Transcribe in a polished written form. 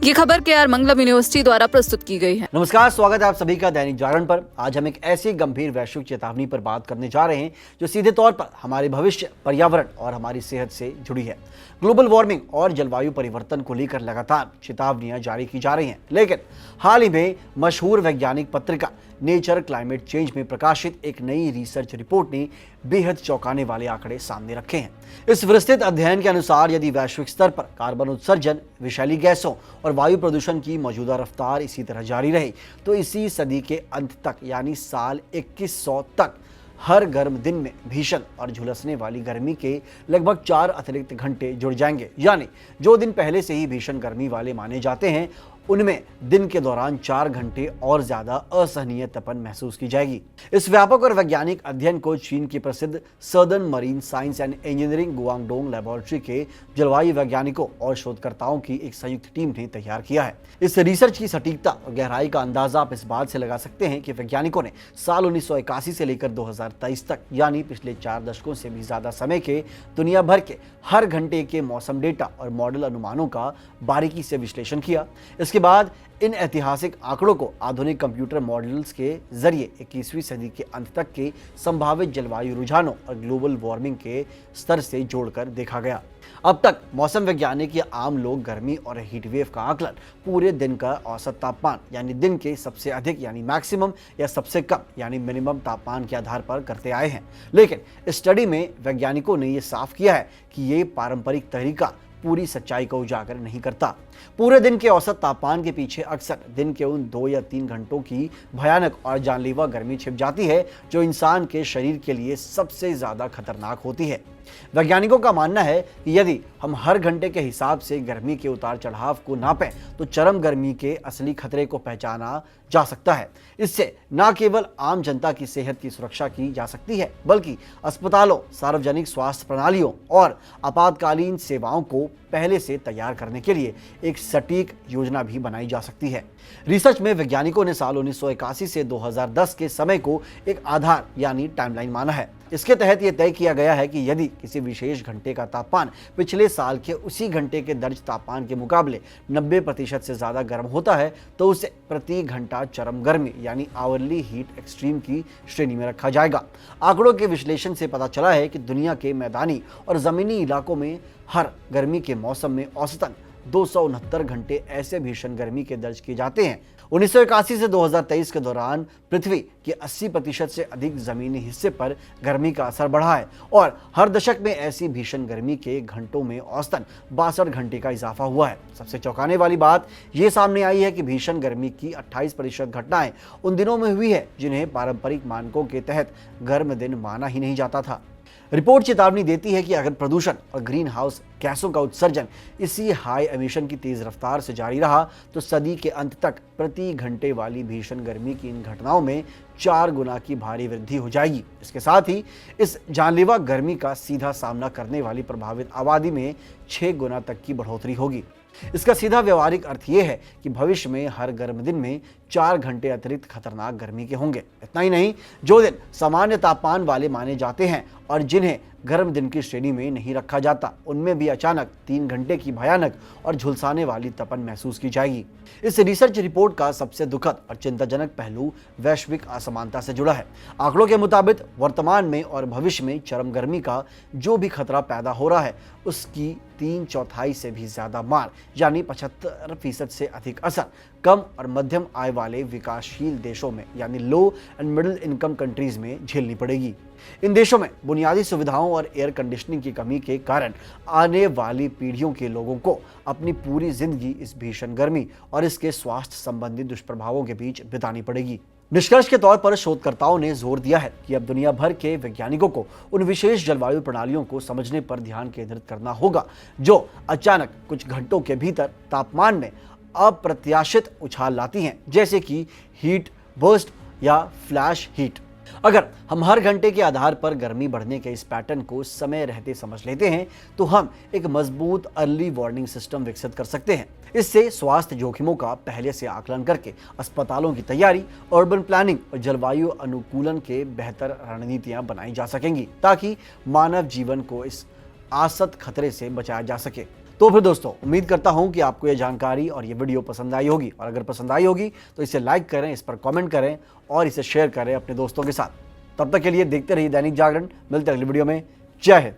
ये खबर केआर मंगलम यूनिवर्सिटी द्वारा प्रस्तुत की गई है। नमस्कार, स्वागत है आप सभी का दैनिक जागरण पर। आज हम एक ऐसी गंभीर वैश्विक चेतावनी पर बात करने जा रहे हैं जो सीधे तौर पर हमारे भविष्य, पर्यावरण और हमारी सेहत से जुड़ी है। ग्लोबल वार्मिंग और जलवायु परिवर्तन को लेकर लगातार चेतावनियां जारी की जा रही हैं, लेकिन हाल ही में मशहूर वैज्ञानिक पत्रिका नेचर क्लाइमेट चेंज में प्रकाशित एक नई रिसर्च रिपोर्ट ने बेहद चौंकाने वाले आंकड़े सामने रखे हैं। इस विस्तृत अध्ययन के अनुसार यदि वैश्विक स्तर पर कार्बन उत्सर्जन, विषैली गैसों और वायु प्रदूषण की मौजूदा रफ्तार इसी तरह जारी रही तो इसी सदी के अंत तक यानी साल 2100 तक हर गर्म दिन में भीषण और झुलसने वाली गर्मी के लगभग 4 अतिरिक्त घंटे जुड़ जाएंगे। यानी जो दिन पहले से ही भीषण गर्मी वाले माने जाते हैं उनमें दिन के दौरान 4 घंटे और ज्यादा असहनीय तपन महसूस की जाएगी। इस व्यापक और वैज्ञानिक अध्ययन को चीन की प्रसिद्ध southern marine science and engineering Guangdong laboratory के जलवायु वैज्ञानिकों और शोधकर्ताओं की एक संयुक्त टीम ने तैयार किया है। इस रिसर्च की सटीकता और गहराई का अंदाजा आप इस बात से लगा सकते हैं कि वैज्ञानिकों ने साल 1981 से लेकर 2023 तक यानी पिछले 4 दशकों से भी ज्यादा समय के दुनिया भर के हर घंटे के मौसम डेटा और मॉडल अनुमानों का बारीकी से विश्लेषण किया। इसके बाद इन ऐतिहासिक आंकड़ों को आधुनिक कंप्यूटर मॉडल्स के जरिए 21वीं सदी के अंत तक के संभावित जलवायु रुझानों और ग्लोबल वार्मिंग के स्तर से जोड़कर देखा गया। अब तक मौसम वैज्ञानिक या आम लोग गर्मी और हीट वेव का आकलन पूरे दिन का औसत तापमान यानी दिन के सबसे अधिक यानी मैक्सिमम या सबसे कम यानी मिनिमम तापमान के आधार पर करते आए हैं। लेकिन इस स्टडी में वैज्ञानिकों ने यह साफ किया है कि ये पारंपरिक तरीका पूरी सच्चाई को उजागर नहीं करता। पूरे दिन के औसत तापमान के पीछे अक्सर दिन के उन 2 या 3 घंटों की भयानक और जानलेवा गर्मी छिप जाती है जो इंसान के शरीर के लिए सबसे ज्यादा खतरनाक होती है। वैज्ञानिकों का मानना है कि यदि हम हर घंटे के हिसाब से गर्मी के उतार चढ़ाव को नापें तो चरम गर्मी के असली खतरे को पहचाना जा सकता है। इससे न केवल आम जनता की सेहत की सुरक्षा की जा सकती है बल्कि अस्पतालों, सार्वजनिक स्वास्थ्य प्रणालियों और आपातकालीन सेवाओं को पहले से तैयार करने के लिए एक सटीक योजना भी बनाई जा सकती है। रिसर्च में वैज्ञानिकों ने साल 1981 से 2010 के समय को एक आधार यानी टाइमलाइन माना है। इसके तहत यह तय किया गया है कि यदि किसी विशेष घंटे का तापमान पिछले साल के उसी घंटे के दर्ज तापमान के मुकाबले 90% से ज्यादा गर्म होता है तो उसे प्रति घंटा चरम गर्मी यानी आवरली हीट एक्सट्रीम की श्रेणी में रखा जाएगा। आंकड़ों के विश्लेषण से पता चला है कि दुनिया के मैदानी और जमीनी इलाकों में हर गर्मी के मौसम में औसतन 269 घंटे ऐसे भीषण गर्मी के दर्ज किए जाते हैं। 1981 से 2023 के दौरान पृथ्वी के 80% से अधिक जमीनी हिस्से पर गर्मी का असर बढ़ा है और हर दशक में ऐसी भीषण गर्मी के घंटों में औसतन 62 घंटे का इजाफा हुआ है। सबसे चौंकाने वाली बात ये सामने आई है कि भीषण गर्मी की 28% घटनाएं उन दिनों में हुई है जिन्हें पारंपरिक मानकों के तहत गर्म दिन माना ही नहीं जाता था। रिपोर्ट चेतावनी देती है कि अगर प्रदूषण और ग्रीन हाउस गैसों का उत्सर्जन इसी हाई एमिशन की तेज रफ्तार से जारी रहा तो सदी के अंत तक प्रति घंटे वाली भीषण गर्मी की इन घटनाओं में 4 गुना की भारी वृद्धि हो जाएगी। इसके साथ ही इस जानलेवा गर्मी का सीधा सामना करने वाली प्रभावित आबादी में 6 गुना तक की बढ़ोतरी होगी। इसका सीधा व्यवहारिक अर्थ यह है कि भविष्य में हर गर्म दिन में 4 घंटे अतिरिक्त खतरनाक गर्मी के होंगे। इतना ही नहीं, जो दिन सामान्य तापमान वाले माने जाते हैं और जिन्हें गर्म दिन की श्रेणी में नहीं रखा जाता उनमें भी अचानक 3 घंटे की भयानक और झुलसाने वाली तपन महसूस की जाएगी। इस रिसर्च रिपोर्ट का सबसे दुखद और चिंताजनक पहलू वैश्विक असमानता से जुड़ा है। आंकड़ों के मुताबिक वर्तमान में और भविष्य में चरम गर्मी का जो भी खतरा पैदा हो रहा है उसकी 3/4 से भी ज्यादा मार यानी 75% से अधिक असर कम और मध्यम आय वाले विकासशील देशों में यानी लो एंड मिडिल इनकम कंट्रीज में झेलनी पड़ेगी। इन देशों में बुनियादी सुविधाओं और एयर कंडीशनिंग की कमी के कारण आने वाली पीढ़ियों के लोगों को अपनी पूरी जिंदगी इस भीषण गर्मी और इसके स्वास्थ्य संबंधी दुष्प्रभावों के बीच बितानी पड़ेगी। निष्कर्ष के तौर पर शोधकर्ताओं ने जोर दिया है कि अब दुनिया भर के वैज्ञानिकों को उन विशेष जलवायु प्रणालियों को समझने पर ध्यान केंद्रित करना होगा जो अचानक कुछ घंटों के भीतर तापमान में अप्रत्याशित उछाल लाती हैं, जैसे कि हीट बर्स्ट या फ्लैश हीट। अगर हम हर घंटे के आधार पर गर्मी बढ़ने के इस पैटर्न को समय रहते समझ लेते हैं तो हम एक मजबूत अर्ली वार्निंग सिस्टम विकसित कर सकते हैं। इससे स्वास्थ्य जोखिमों का पहले से आकलन करके अस्पतालों की तैयारी, अर्बन प्लानिंग और जलवायु अनुकूलन के बेहतर रणनीतियां बनाई जा सकेंगी ताकि मानव जीवन को इस आसत खतरे से बचाया जा सके। तो फिर दोस्तों उम्मीद करता हूं कि आपको ये जानकारी और ये वीडियो पसंद आई होगी, और अगर पसंद आई होगी तो इसे लाइक करें, इस पर कमेंट करें और इसे शेयर करें अपने दोस्तों के साथ। तब तक के लिए देखते रहिए दैनिक जागरण। मिलते हैं अगली वीडियो में। जय हिंद।